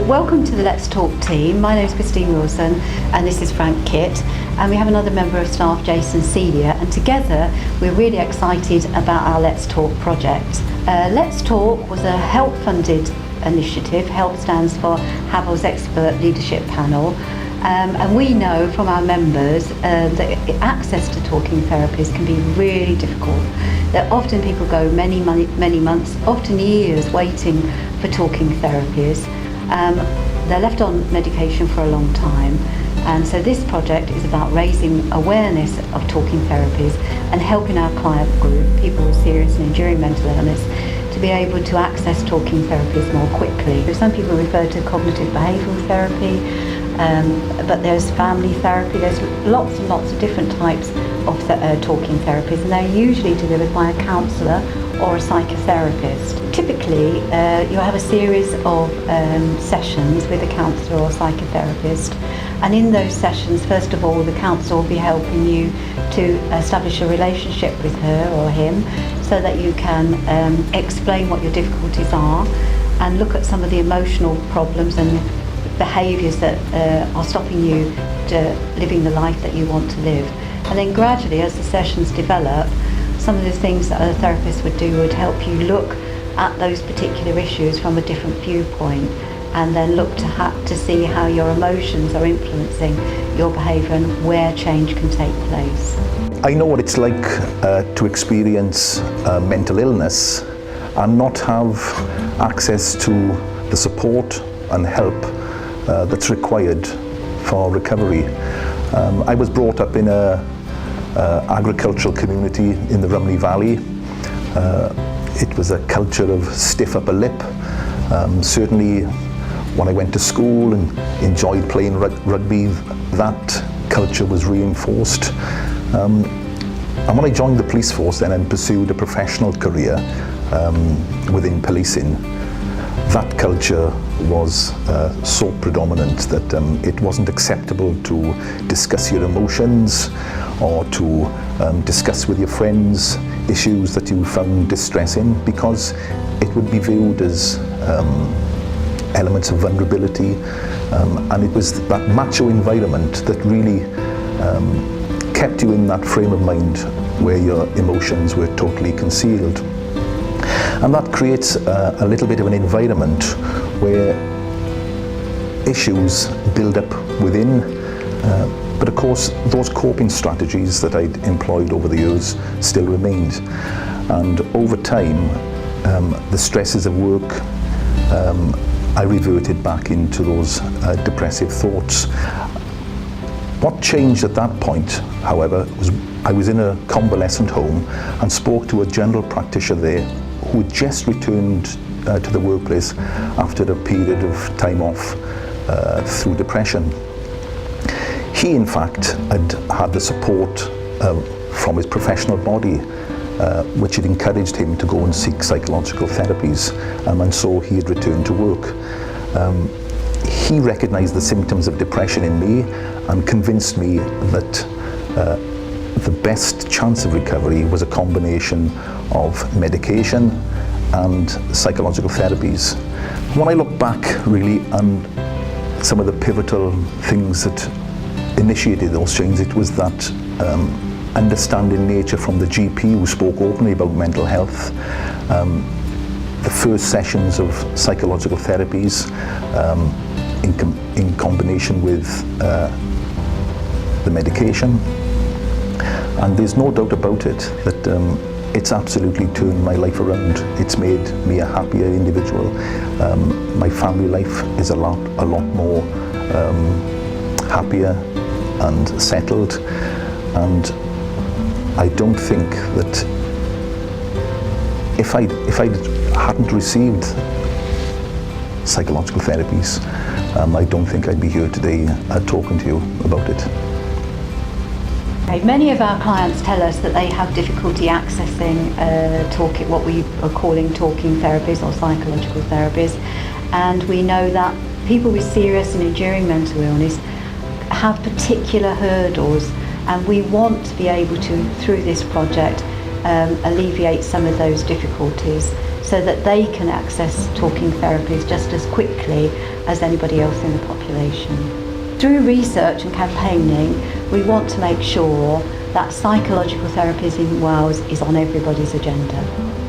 Welcome to the Let's Talk team. My name is Christine Wilson and this is Frank Kitt, and we have another member of staff, Jason Celia, and together we're really excited about our Let's Talk project. Let's Talk was a HELP funded initiative. HELP stands for Hafal's Expert Leadership Panel, and we know from our members that access to talking therapies can be really difficult. That often people go many months, often years waiting for talking therapies. They're left on medication for a long time, and so this project is about raising awareness of talking therapies and helping our client group, people with serious and enduring mental illness, to be able to access talking therapies more quickly. Some people refer to cognitive behavioural therapy, but there's family therapy, there's lots and lots of different types of talking therapies, and they're usually delivered by a counsellor or a psychotherapist. Typically, you'll have a series of sessions with a counsellor or psychotherapist, and in those sessions, first of all, the counsellor will be helping you to establish a relationship with her or him so that you can explain what your difficulties are and look at some of the emotional problems and behaviours that are stopping you living the life that you want to live. And then gradually, as the sessions develop, some of the things that a therapist would do would help you look at those particular issues from a different viewpoint, and then look to see how your emotions are influencing your behaviour and where change can take place. I know what it's like to experience mental illness and not have access to the support and help that's required for recovery. I was brought up in a agricultural community in the Rhymney Valley. It was a culture of stiff upper lip. Certainly when I went to school and enjoyed playing rugby, that culture was reinforced. And when I joined the police force then and pursued a professional career within policing, that culture was so predominant that it wasn't acceptable to discuss your emotions or to discuss with your friends issues that you found distressing, because it would be viewed as elements of vulnerability, and it was that macho environment that really kept you in that frame of mind where your emotions were totally concealed. And that creates a little bit of an environment where issues build up within, but of course those coping strategies that I'd employed over the years still remained. And over time, the stresses of work, I reverted back into those depressive thoughts. What changed at that point, however, was I was in a convalescent home and spoke to a general practitioner there who had just returned to the workplace after a period of time off through depression. He, in fact, had the support from his professional body, which had encouraged him to go and seek psychological therapies, and so he had returned to work. He recognised the symptoms of depression in me and convinced me that the best chance of recovery was a combination of medication and psychological therapies. When I look back really on some of the pivotal things that initiated those changes, it was that understanding nature from the GP who spoke openly about mental health, the first sessions of psychological therapies in combination with the medication. And there's no doubt about it that it's absolutely turned my life around. It's made me a happier individual. My family life is a lot more happier and settled, and I don't think that if I hadn't received psychological therapies, I don't think I'd be here today talking to you about it. Many of our clients tell us that they have difficulty accessing what we are calling talking therapies or psychological therapies, and we know that people with serious and enduring mental illness have particular hurdles, and we want to be able to, through this project, alleviate some of those difficulties so that they can access talking therapies just as quickly as anybody else in the population. Through research and campaigning, we want to make sure that psychological therapies in Wales is on everybody's agenda.